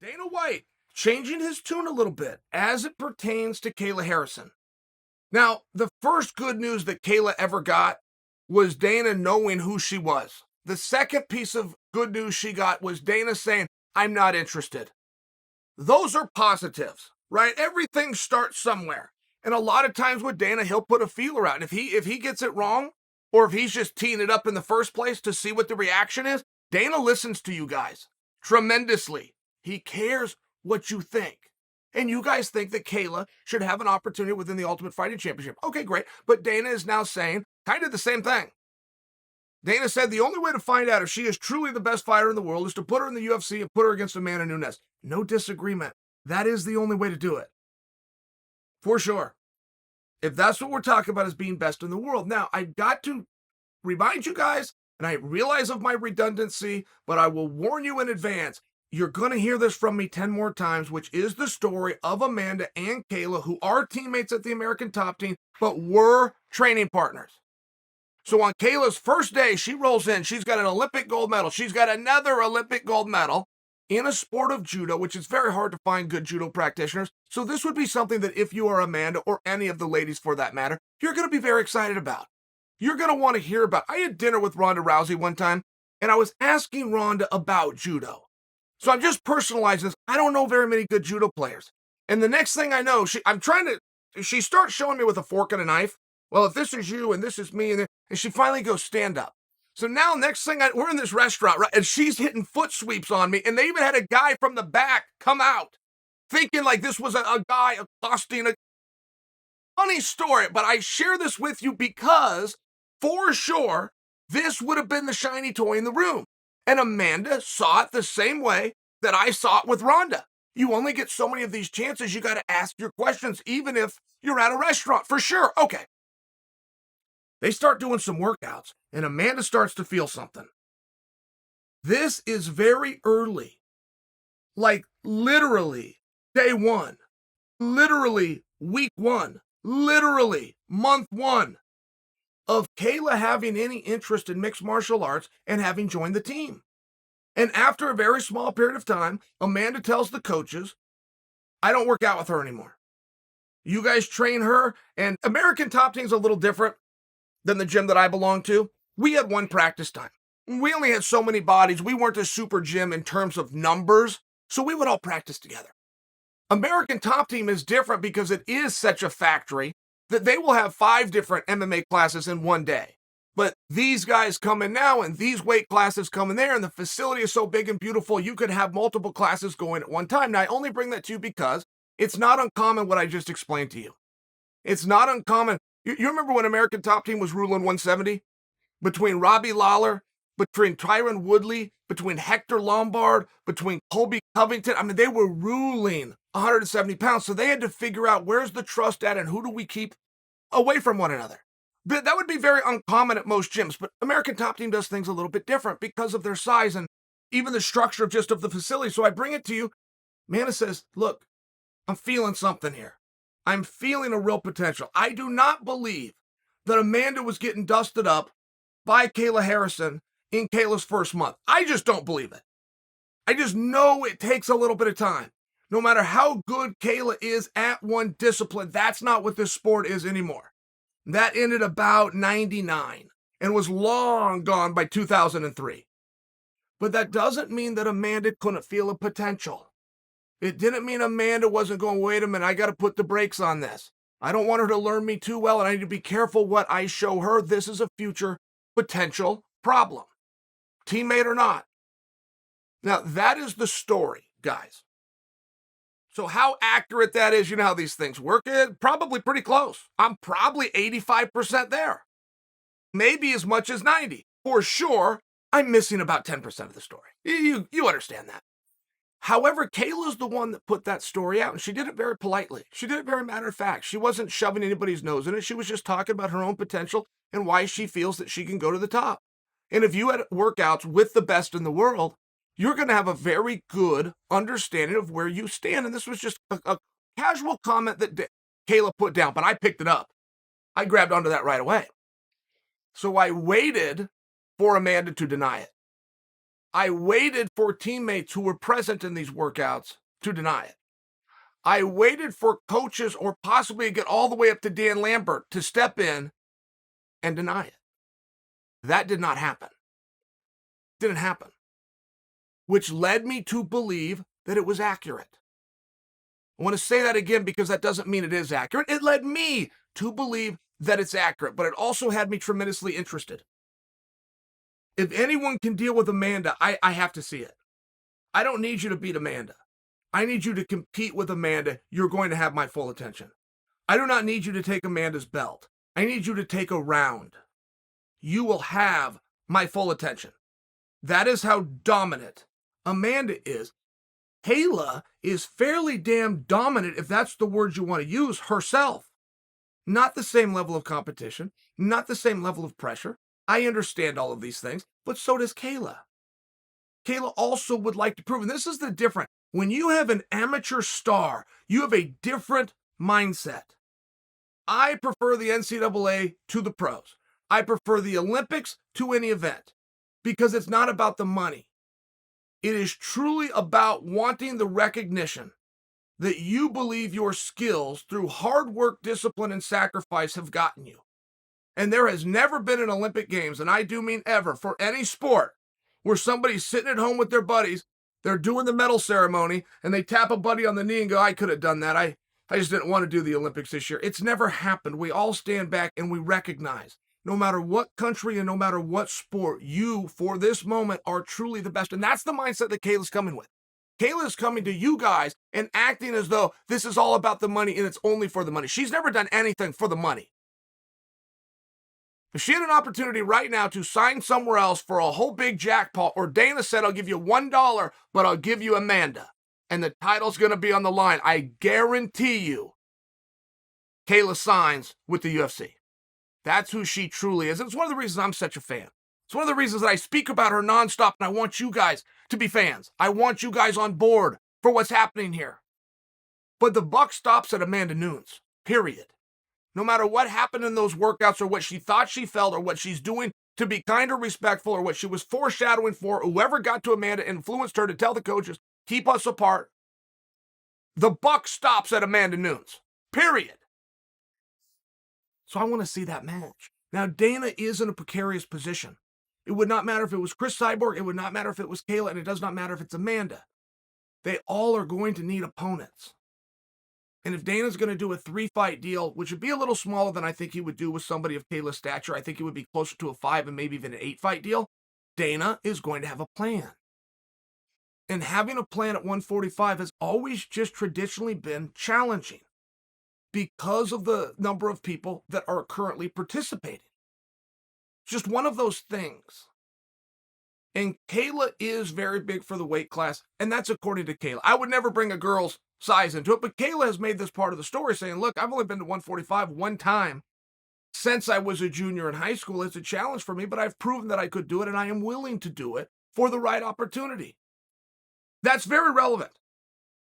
Dana White changing his tune a little bit as it pertains to Kayla Harrison. Now, the first good news that Kayla ever got was Dana knowing who she was. The second piece of good news she got was Dana saying, I'm not interested. Those are positives, right? Everything starts somewhere. And a lot of times with Dana, he'll put a feeler out. And if he gets it wrong, or if he's just teeing it up in the first place to see what the reaction is, Dana listens to you guys tremendously. He cares what you think. And you guys think that Kayla should have an opportunity within the Ultimate Fighting Championship. Okay, great. But Dana is now saying kind of the same thing. Dana said the only way to find out if she is truly the best fighter in the world is to put her in the UFC and put her against Amanda Nunes. No disagreement. That is the only way to do it. For sure. If that's what we're talking about as being best in the world. Now, I've got to remind you guys, and I realize of my redundancy, but I will warn you in advance. You're going to hear this from me 10 more times, which is the story of Amanda and Kayla, who are teammates at the American Top Team, but were training partners. So on Kayla's first day, she rolls in. She's got an Olympic gold medal. She's got another Olympic gold medal in a sport of judo, which is very hard to find good judo practitioners. So this would be something that if you are Amanda, or any of the ladies for that matter, you're going to be very excited about. You're going to want to hear about. I had dinner with Ronda Rousey one time, and I was asking Ronda about judo. So I'm just personalizing this. I don't know very many good judo players. And the next thing I know, she starts showing me with a fork and a knife. Well, if this is you and this is me, and she finally goes, stand up. So now next thing, we're in this restaurant, right? And she's hitting foot sweeps on me. And they even had a guy from the back come out thinking like this was a guy accosting a funny story. But I share this with you because for sure, this would have been the shiny toy in the room. And Amanda saw it the same way that I saw it with Ronda. You only get so many of these chances. You got to ask your questions, even if you're at a restaurant, for sure. Okay. They start doing some workouts, and Amanda starts to feel something. This is very early, like literally day one, literally week one, literally month one of Kayla having any interest in mixed martial arts and having joined the team. And after a very small period of time, Amanda tells the coaches, I don't work out with her anymore. You guys train her, and American Top Team's a little different than the gym that I belong to. We had one practice time. We only had so many bodies. We weren't a super gym in terms of numbers, so we would all practice together. American Top Team is different because it is such a factory that they will have 5 different MMA classes in one day. But these guys come in now, and these weight classes come in there, and the facility is so big and beautiful, you could have multiple classes going at one time. Now, I only bring that to you because it's not uncommon what I just explained to you. It's not uncommon. You remember when American Top Team was ruling 170? Between Robbie Lawler, between Tyron Woodley, between Hector Lombard, between Colby Covington. I mean, they were ruling 170 pounds. So they had to figure out where's the trust at and who do we keep away from one another. But that would be very uncommon at most gyms. But American Top Team does things a little bit different because of their size and even the structure of just of the facility. So I bring it to you. Amanda says, look, I'm feeling something here. I'm feeling a real potential. I do not believe that Amanda was getting dusted up by Kayla Harrison in Kayla's first month. I just don't believe it. I just know it takes a little bit of time. No matter how good Kayla is at one discipline, that's not what this sport is anymore. That ended about 99 and was long gone by 2003. But that doesn't mean that Amanda couldn't feel a potential. It didn't mean Amanda wasn't going, wait a minute, I got to put the brakes on this. I don't want her to learn me too well, and I need to be careful what I show her. This is a future potential problem, teammate or not. Now, that is the story, guys. So how accurate that is, you know how these things work? Probably pretty close. I'm probably 85% there. Maybe as much as 90. For sure, I'm missing about 10% of the story. You understand that. However, Kayla's the one that put that story out, and she did it very politely. She did it very matter of fact. She wasn't shoving anybody's nose in it. She was just talking about her own potential and why she feels that she can go to the top. And if you had workouts with the best in the world, you're going to have a very good understanding of where you stand. And this was just a casual comment that Kayla put down, but I picked it up. I grabbed onto that right away. So I waited for Amanda to deny it. I waited for teammates who were present in these workouts to deny it. I waited for coaches or possibly get all the way up to Dan Lambert to step in and deny it. That did not happen. Didn't happen. Which led me to believe that it was accurate. I want to say that again because that doesn't mean it is accurate. It led me to believe that it's accurate, but it also had me tremendously interested. If anyone can deal with Amanda, I have to see it. I don't need you to beat Amanda. I need you to compete with Amanda. You're going to have my full attention. I do not need you to take Amanda's belt. I need you to take a round. You will have my full attention. That is how dominant Amanda is. Kayla is fairly damn dominant, if that's the word you want to use, herself. Not the same level of competition, not the same level of pressure. I understand all of these things, but so does Kayla. Kayla also would like to prove, and this is the difference. When you have an amateur star, you have a different mindset. I prefer the NCAA to the pros. I prefer the Olympics to any event because it's not about the money. It is truly about wanting the recognition that you believe your skills through hard work, discipline, and sacrifice have gotten you. And there has never been an Olympic Games, and I do mean ever, for any sport, where somebody's sitting at home with their buddies, they're doing the medal ceremony, and they tap a buddy on the knee and go, I could have done that. I just didn't want to do the Olympics this year. It's never happened. We all stand back and we recognize, no matter what country and no matter what sport, you, for this moment, are truly the best. And that's the mindset that Kayla's coming with. Kayla is coming to you guys and acting as though this is all about the money and it's only for the money. She's never done anything for the money. If she had an opportunity right now to sign somewhere else for a whole big jackpot, or Dana said, I'll give you $1, but I'll give you Amanda, and the title's going to be on the line, I guarantee you, Kayla signs with the UFC. That's who she truly is. It's one of the reasons I'm such a fan. It's one of the reasons that I speak about her nonstop, and I want you guys to be fans. I want you guys on board for what's happening here. But the buck stops at Amanda Nunes, period. No matter what happened in those workouts or what she thought she felt or what she's doing to be kind or respectful or what she was foreshadowing for, whoever got to Amanda influenced her to tell the coaches, keep us apart. The buck stops at Amanda Nunes, period. So I want to see that match. Now, Dana is in a precarious position. It would not matter if it was Chris Cyborg. It would not matter if it was Kayla. And it does not matter if it's Amanda. They all are going to need opponents. And if Dana's going to do a 3-fight deal, which would be a little smaller than I think he would do with somebody of Kayla's stature, I think it would be closer to a 5 and maybe even an 8-fight deal, Dana is going to have a plan. And having a plan at 145 has always just traditionally been challenging because of the number of people that are currently participating. Just one of those things. And Kayla is very big for the weight class, and that's according to Kayla. I would never bring a girl's size into it, but Kayla has made this part of the story saying, look, I've only been to 145 one time since I was a junior in high school. It's a challenge for me, but I've proven that I could do it, and I am willing to do it for the right opportunity. That's very relevant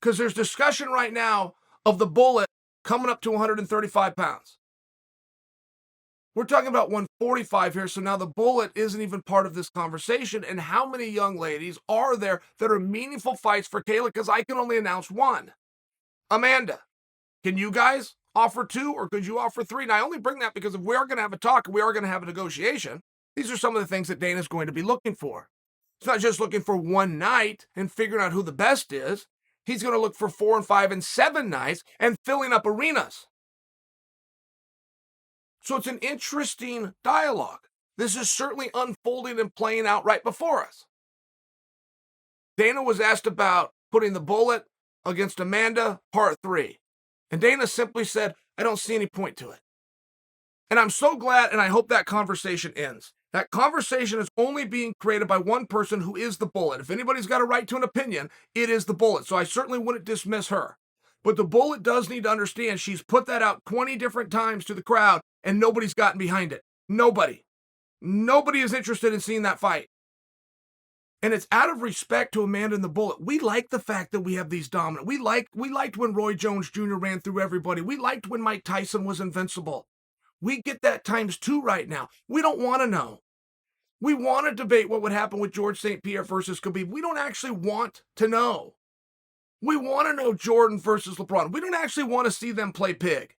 because there's discussion right now of the bullet coming up to 135 pounds. We're talking about 145 here, so now the bullet isn't even part of this conversation. And how many young ladies are there that are meaningful fights for Kayla? Because I can only announce one. Amanda, can you guys offer 2 or could you offer 3? And I only bring that because if we are going to have a talk, we are going to have a negotiation, these are some of the things that Dana's going to be looking for. It's not just looking for one night and figuring out who the best is. He's going to look for 4 and 5 and 7 nights and filling up arenas. So it's an interesting dialogue. This is certainly unfolding and playing out right before us. Dana was asked about putting the bullet against Amanda, part 3. And Dana simply said, I don't see any point to it. And I'm so glad, and I hope that conversation ends. That conversation is only being created by one person who is the bullet. If anybody's got a right to an opinion, it is the bullet. So I certainly wouldn't dismiss her. But the bullet does need to understand she's put that out 20 different times to the crowd, and nobody's gotten behind it. Nobody. Nobody is interested in seeing that fight. And it's out of respect to Amanda and the Bullet. We like the fact that we have these dominant. We liked when Roy Jones Jr. ran through everybody. We liked when Mike Tyson was invincible. We get that times 2 right now. We don't want to know. We want to debate what would happen with George St. Pierre versus Khabib. We don't actually want to know. We want to know Jordan versus LeBron. We don't actually want to see them play pig.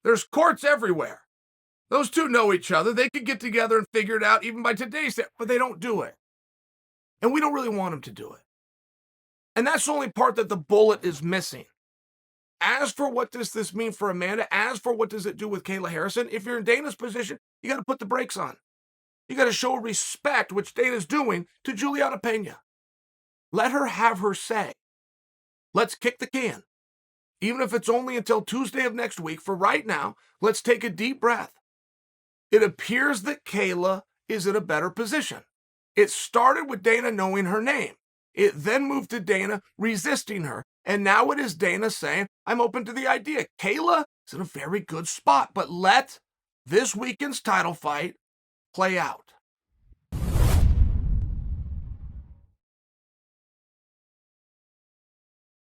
There's courts everywhere. Those two know each other. They could get together and figure it out even by today's day, but they don't do it. And we don't really want them to do it. And that's the only part that the bullet is missing. As for what does this mean for Amanda, as for what does it do with Kayla Harrison, if you're in Dana's position, you got to put the brakes on. You got to show respect, which Dana's doing, to Juliana Pena. Let her have her say. Let's kick the can. Even if it's only until Tuesday of next week, for right now, let's take a deep breath. It appears that Kayla is in a better position. It started with Dana knowing her name. It then moved to Dana resisting her. And now it is Dana saying, I'm open to the idea. Kayla is in a very good spot, but let this weekend's title fight play out.